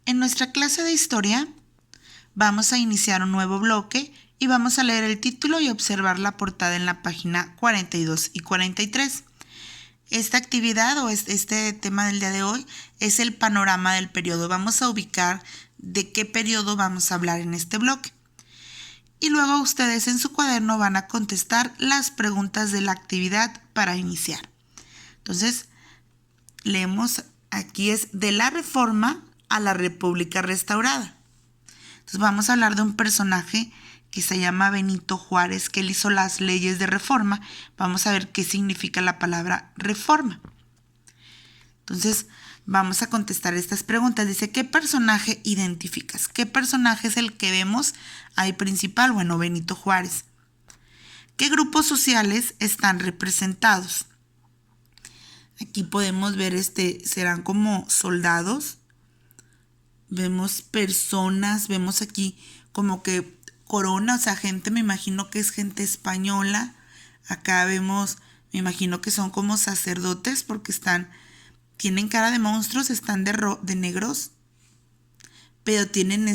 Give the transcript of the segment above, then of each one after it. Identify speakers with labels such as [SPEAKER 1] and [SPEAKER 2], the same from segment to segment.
[SPEAKER 1] En nuestra clase de historia vamos a iniciar un nuevo bloque y vamos a leer el título y observar la portada en la página 42 y 43. Esta actividad o este tema del día de hoy es el panorama del periodo. Vamos a ubicar de qué periodo vamos a hablar en este bloque. Y luego ustedes en su cuaderno van a contestar las preguntas de la actividad para iniciar. Entonces, leemos, aquí es de la Reforma a la República restaurada. Entonces vamos a hablar de un personaje que se llama Benito Juárez, que él hizo las leyes de reforma. Vamos a ver qué significa la palabra reforma. Entonces vamos a contestar estas preguntas. Dice, ¿qué personaje identificas? ¿Qué personaje es el que vemos ahí principal? Bueno, Benito Juárez. ¿Qué grupos sociales están representados? Aquí podemos ver, serán como soldados. Vemos personas, vemos aquí como que corona, o sea, gente, me imagino que es gente española. Acá vemos, me imagino que son como sacerdotes porque tienen cara de monstruos, están de negros, pero tienen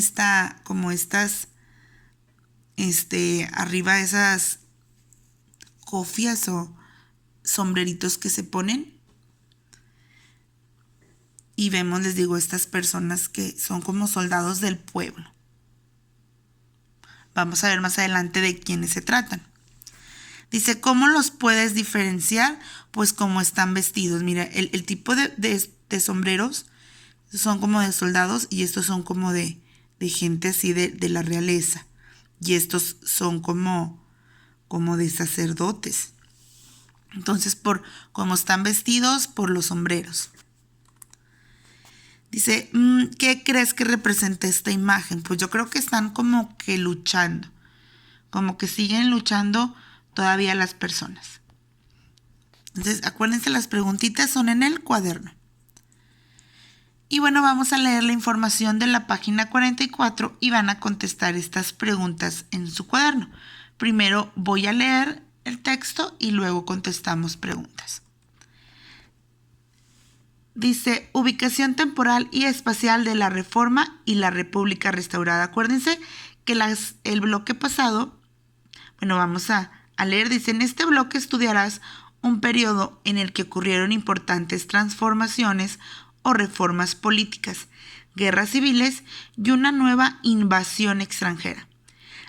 [SPEAKER 1] arriba esas cofias o sombreritos que se ponen. Y vemos, les digo, estas personas que son como soldados del pueblo. Vamos a ver más adelante de quiénes se tratan. Dice, ¿cómo los puedes diferenciar? Pues cómo están vestidos. Mira, el tipo de sombreros son como de soldados y estos son como de gente así de la realeza. Y estos son como de sacerdotes. Entonces, por cómo están vestidos, por los sombreros. Dice, ¿qué crees que representa esta imagen? Pues yo creo que están como que luchando, como que siguen luchando todavía las personas. Entonces, acuérdense, las preguntitas son en el cuaderno. Y bueno, vamos a leer la información de la página 44 y van a contestar estas preguntas en su cuaderno. Primero voy a leer el texto y luego contestamos preguntas. Dice, ubicación temporal y espacial de la Reforma y la República restaurada. Acuérdense que el bloque pasado, bueno, vamos a leer, dice, en este bloque estudiarás un periodo en el que ocurrieron importantes transformaciones o reformas políticas, guerras civiles y una nueva invasión extranjera.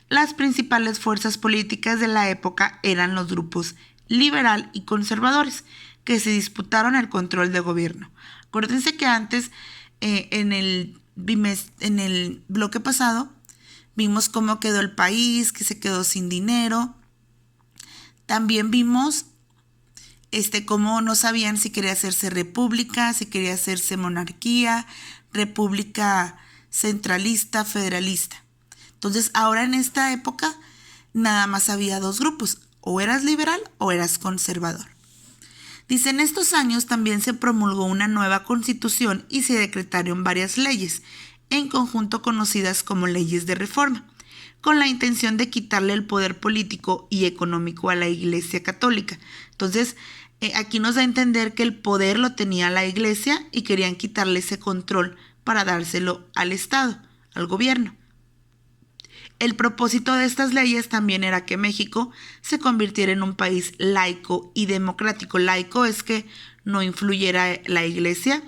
[SPEAKER 1] Las principales fuerzas políticas de la época eran los grupos liberal y conservadores, que se disputaron el control de gobierno. Acuérdense que antes, en el bloque pasado, vimos cómo quedó el país, que se quedó sin dinero. También vimos cómo no sabían si quería hacerse república, si quería hacerse monarquía, república centralista, federalista. Entonces, ahora en esta época, nada más había dos grupos, o eras liberal o eras conservador. Dice, en estos años también se promulgó una nueva constitución y se decretaron varias leyes, en conjunto conocidas como leyes de reforma, con la intención de quitarle el poder político y económico a la Iglesia Católica. Entonces, aquí nos da a entender que el poder lo tenía la Iglesia y querían quitarle ese control para dárselo al Estado, al gobierno. El propósito de estas leyes también era que México se convirtiera en un país laico y democrático. Laico es que no influyera la iglesia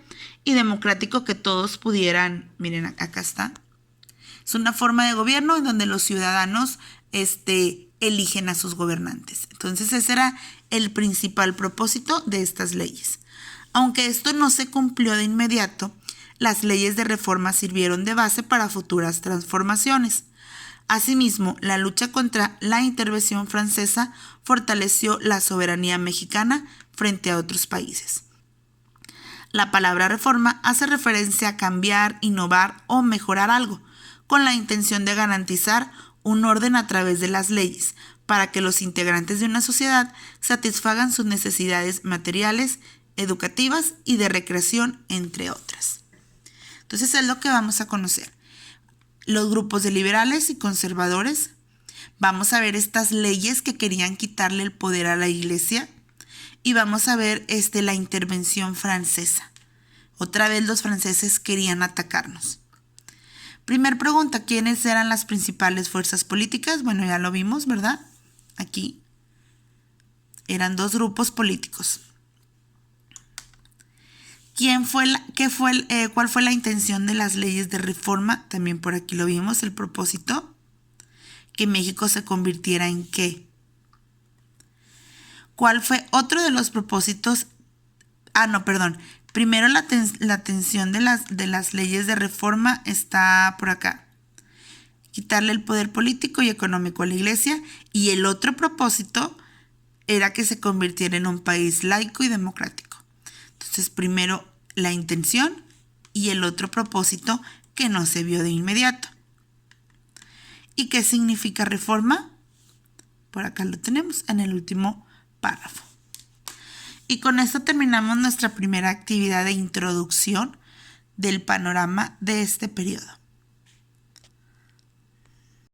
[SPEAKER 1] y democrático que todos pudieran, miren, acá está. Es una forma de gobierno en donde los ciudadanos eligen a sus gobernantes. Entonces ese era el principal propósito de estas leyes. Aunque esto no se cumplió de inmediato, las leyes de reforma sirvieron de base para futuras transformaciones. Asimismo, la lucha contra la intervención francesa fortaleció la soberanía mexicana frente a otros países. La palabra reforma hace referencia a cambiar, innovar o mejorar algo, con la intención de garantizar un orden a través de las leyes, para que los integrantes de una sociedad satisfagan sus necesidades materiales, educativas y de recreación, entre otras. Entonces es lo que vamos a conocer. Los grupos de liberales y conservadores. Vamos a ver estas leyes que querían quitarle el poder a la iglesia. Y vamos a ver la intervención francesa. Otra vez los franceses querían atacarnos. Primer pregunta, ¿quiénes eran las principales fuerzas políticas? Bueno, ya lo vimos, ¿verdad? Aquí eran dos grupos políticos. ¿Cuál fue la intención de las leyes de reforma? También por aquí lo vimos, el propósito. Que México se convirtiera en ¿qué? ¿Cuál fue otro de los propósitos? Primero la atención de las leyes de reforma está por acá. Quitarle el poder político y económico a la iglesia. Y el otro propósito era que se convirtiera en un país laico y democrático. Entonces, primero la intención y el otro propósito que no se vio de inmediato. ¿Y qué significa reforma? Por acá lo tenemos en el último párrafo. Y con esto terminamos nuestra primera actividad de introducción del panorama de este periodo.